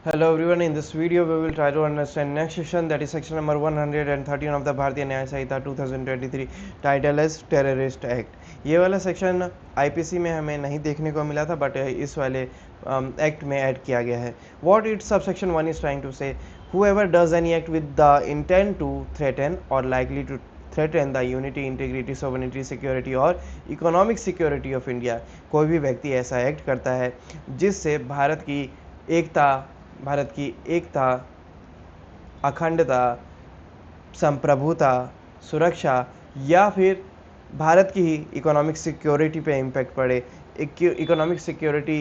Hello everyone, in this video we will try to understand next section, that is section number 113 of the भारतीय न्याय संहिता 2023 title is terrorist act. ये वाला section IPC में हमें नहीं देखने को मिला था बट इस वाले एक्ट में ऐड किया गया है। What it subsection 1 is trying to say, whoever does any act with the intent to threaten or likely to threaten the unity, integrity, sovereignty, security और इकोनॉमिक सिक्योरिटी ऑफ इंडिया, कोई भी व्यक्ति ऐसा act करता है जिससे भारत की एकता, अखंडता, संप्रभुता, सुरक्षा या फिर भारत की ही इकोनॉमिक सिक्योरिटी पे इम्पैक्ट पड़े। इकोनॉमिक सिक्योरिटी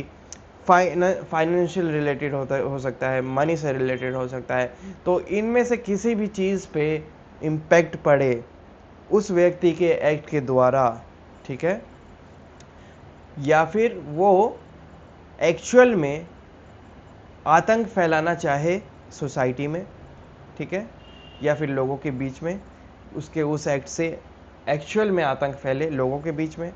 फाइनेंशियल रिलेटेड हो सकता है, मनी से रिलेटेड हो सकता है, तो इनमें से किसी भी चीज़ पे इम्पैक्ट पड़े उस व्यक्ति के एक्ट के द्वारा, ठीक है, या फिर वो एक्चुअल में आतंक फैलाना चाहे सोसाइटी में, ठीक है, या फिर लोगों के बीच में, उसके उस एक्ट से एक्चुअल में आतंक फैले लोगों के बीच में,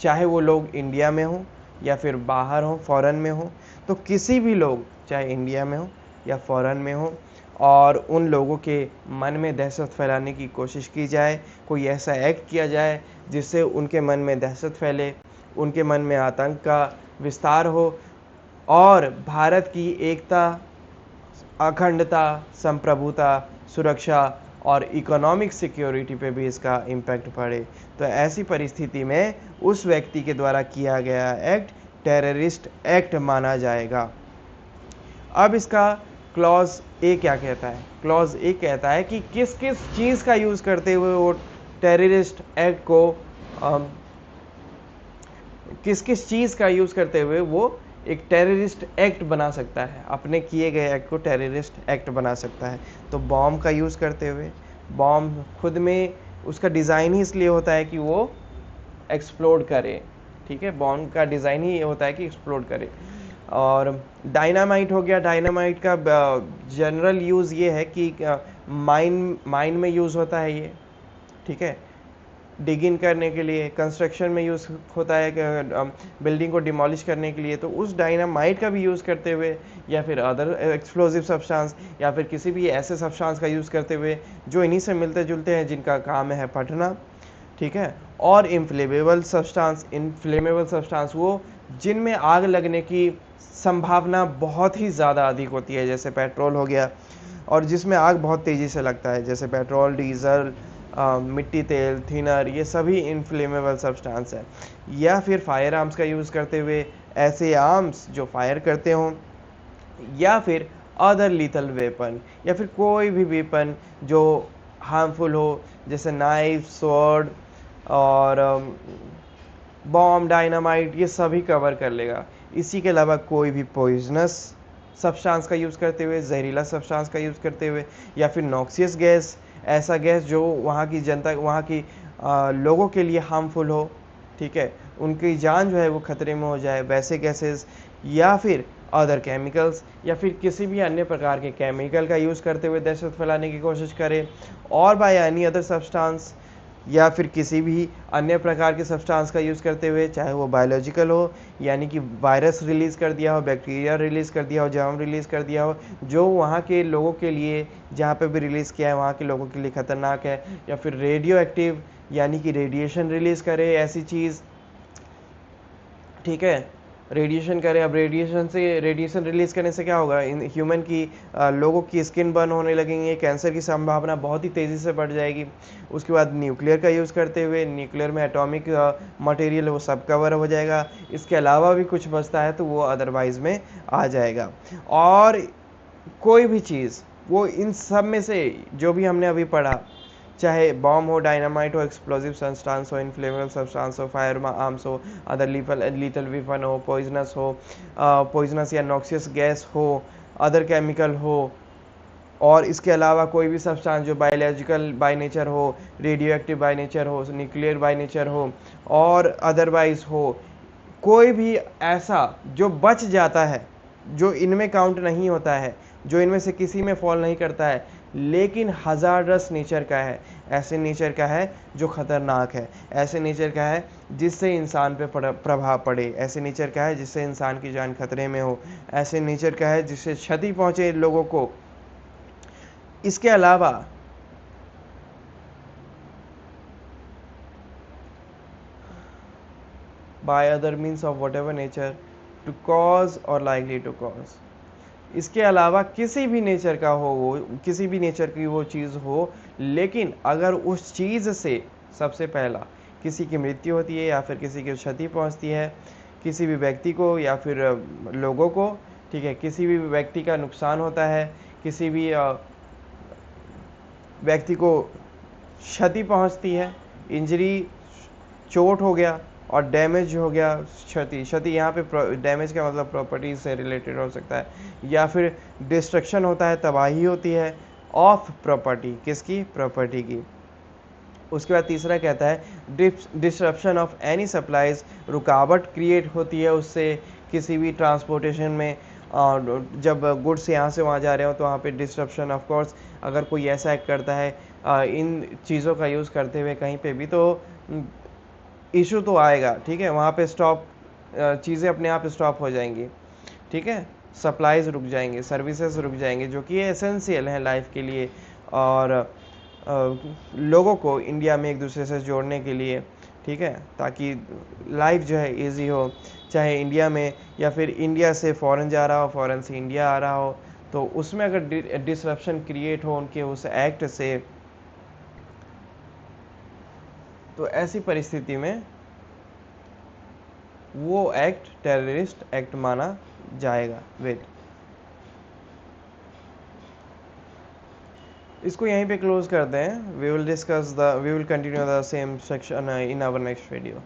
चाहे वो लोग इंडिया में हो या फिर बाहर हो, फॉरेन में हो, तो किसी भी लोग चाहे इंडिया में हो या फॉरेन में हो और उन लोगों के मन में दहशत फैलाने की कोशिश की जाए, कोई ऐसा एक्ट किया जाए जिससे उनके मन में दहशत फैले, उनके मन में आतंक का विस्तार हो और भारत की एकता, अखंडता, संप्रभुता, सुरक्षा और इकोनॉमिक सिक्योरिटी पे भी इसका इम्पैक्ट पड़े, तो ऐसी परिस्थिति में उस व्यक्ति के द्वारा किया गया एक्ट टेररिस्ट एक्ट माना जाएगा। अब इसका क्लॉज ए क्या कहता है? क्लॉज ए कहता है कि किस किस चीज़ का यूज़ करते हुए वो टेररिस्ट एक्ट को किस किस चीज़ का यूज़ करते हुए वो एक टेररिस्ट एक्ट बना सकता है, अपने किए गए एक्ट को टेररिस्ट एक्ट बना सकता है। तो बॉम्ब का यूज़ करते हुए, बॉम्ब खुद में उसका डिज़ाइन ही इसलिए होता है कि वो एक्सप्लोड करे, ठीक है, बॉम्ब का डिज़ाइन ही ये होता है कि एक्सप्लोड करे। और डायनामाइट हो गया, डायनामाइट का जनरल यूज़ ये है कि माइन में यूज़ होता है ये, ठीक है, डिगिंग करने के लिए, कंस्ट्रक्शन में यूज़ होता है बिल्डिंग को डिमोलिश करने के लिए, तो उस डायनामाइट का भी यूज़ करते हुए या फिर अदर एक्सप्लोजिव सब्सटेंस या फिर किसी भी ऐसे सब्सटेंस का यूज़ करते हुए जो इन्हीं से मिलते जुलते हैं, जिनका काम है फटना, ठीक है। और इनफ्लेमेबल सब्सटेंस वो जिनमें आग लगने की संभावना बहुत ही ज़्यादा अधिक होती है, जैसे पेट्रोल हो गया, और जिसमें आग बहुत तेज़ी से लगता है, जैसे पेट्रोल, डीजल, मिट्टी तेल, थिनर, ये सभी इनफ्लेमेबल सब्सटेंस है। या फिर फायर आर्म्स का यूज़ करते हुए ऐसे आर्म्स जो फायर करते हों, या फिर अदर लीथल वेपन, या फिर कोई भी वेपन जो हार्मफुल हो, जैसे नाइफ, स्वॉर्ड और बॉम्ब, डायनामाइट, ये सभी कवर कर लेगा। इसी के अलावा कोई भी पॉइजनस सब्सटेंस का यूज़ करते हुए, जहरीला सब्सटेंस का यूज़ करते हुए, या फिर नॉक्सियस गैस, ऐसा गैस जो वहाँ की जनता, वहाँ की लोगों के लिए हार्मफुल हो, ठीक है, उनकी जान जो है वो खतरे में हो जाए, वैसे गैसेस, या फिर अदर केमिकल्स, या फिर किसी भी अन्य प्रकार के केमिकल का यूज़ करते हुए दहशत फैलाने की कोशिश करें, और बाय एनी अदर सब्सटेंस, या फिर किसी भी अन्य प्रकार के सब्सटेंस का यूज़ करते हुए, चाहे वो बायोलॉजिकल हो, यानी कि वायरस रिलीज़ कर दिया हो, बैक्टीरिया रिलीज़ कर दिया हो, जर्म रिलीज़ कर दिया हो, जो वहाँ के लोगों के लिए, जहाँ पे भी रिलीज़ किया है वहाँ के लोगों के लिए ख़तरनाक है, या फिर रेडियो एक्टिव, यानी कि रेडिएशन रिलीज़ करे ऐसी चीज़, ठीक है, रेडिएशन करे। अब रेडिएशन रिलीज़ करने से क्या होगा, इन ह्यूमन की लोगों की स्किन बर्न होने लगेंगे, कैंसर की संभावना बहुत ही तेज़ी से बढ़ जाएगी। उसके बाद न्यूक्लियर का यूज़ करते हुए, न्यूक्लियर में एटॉमिक मटेरियल वो सब कवर हो जाएगा। इसके अलावा भी कुछ बचता है तो वो अदरवाइज में आ जाएगा। और कोई भी चीज़, वो इन सब में से जो भी हमने अभी पढ़ा, चाहे बॉम्ब हो, डायनामाइट हो, एक्सप्लोजिव सब्सटेंस हो, इनफ्लेमेबल सब्सटेंस हो, फायर आर्म्स हो, अदर लीथल वेपन हो, पॉइजनस या नॉक्सियस गैस हो, अदर केमिकल हो, और इसके अलावा कोई भी सब्सटेंस जो बायोलॉजिकल बाय नेचर हो, रेडियो एक्टिव बाय नेचर हो, न्यूक्लियर बाय नेचर हो और अदरवाइज हो, कोई भी ऐसा जो बच जाता है, जो इनमें काउंट नहीं होता है, जो इनमें से किसी में फॉल नहीं करता है, लेकिन हज़ार्डस नेचर का है, ऐसे नेचर का है जो खतरनाक है, ऐसे नेचर का है जिससे इंसान पे प्रभाव पड़े, ऐसे नेचर का है जिससे इंसान की जान खतरे में हो, ऐसे नेचर का है जिससे क्षति पहुंचे लोगों को। इसके अलावा by other means of whatever nature to cause or likely to cause। इसके अलावा किसी भी नेचर का हो, वो किसी भी नेचर की वो चीज़ हो, लेकिन अगर उस चीज़ से सबसे पहला किसी की मृत्यु होती है या फिर किसी की क्षति पहुंचती है, किसी भी व्यक्ति को या फिर लोगों को, ठीक है, किसी भी व्यक्ति का नुकसान होता है, किसी भी व्यक्ति को क्षति पहुंचती है, इंजरी, चोट हो गया और डैमेज हो गया, क्षति, क्षति यहाँ पे डैमेज का मतलब प्रॉपर्टी से रिलेटेड हो सकता है, या फिर डिस्ट्रक्शन होता है, तबाही होती है ऑफ प्रॉपर्टी, किसकी, प्रॉपर्टी की। उसके बाद तीसरा कहता है डिसरप्शन ऑफ एनी सप्लाईज, रुकावट क्रिएट होती है उससे किसी भी ट्रांसपोर्टेशन में, जब गुड्स यहाँ से वहाँ जा रहे हो तो वहाँ पे डिसरप्शन, ऑफ कोर्स अगर कोई ऐसा एक्ट करता है इन चीज़ों का यूज़ करते हुए कहीं पे भी, तो इशू तो आएगा, ठीक है, वहाँ पे स्टॉप, चीज़ें अपने आप स्टॉप हो जाएंगी, ठीक है, सप्लाईज रुक जाएंगे, सर्विसेज रुक जाएंगे जो कि एसेंशियल है लाइफ के लिए और लोगों को इंडिया में एक दूसरे से जोड़ने के लिए, ठीक है, ताकि लाइफ जो है इजी हो, चाहे इंडिया में या फिर इंडिया से फॉरेन जा रहा हो, फॉरेन से इंडिया आ रहा हो, तो उसमें अगर डिसरप्शन क्रिएट हो उनके उस एक्ट से, तो ऐसी परिस्थिति में वो एक्ट टेररिस्ट एक्ट माना जाएगा। वेट, इसको यहीं पे क्लोज करते हैं। We will continue the same section in our next video.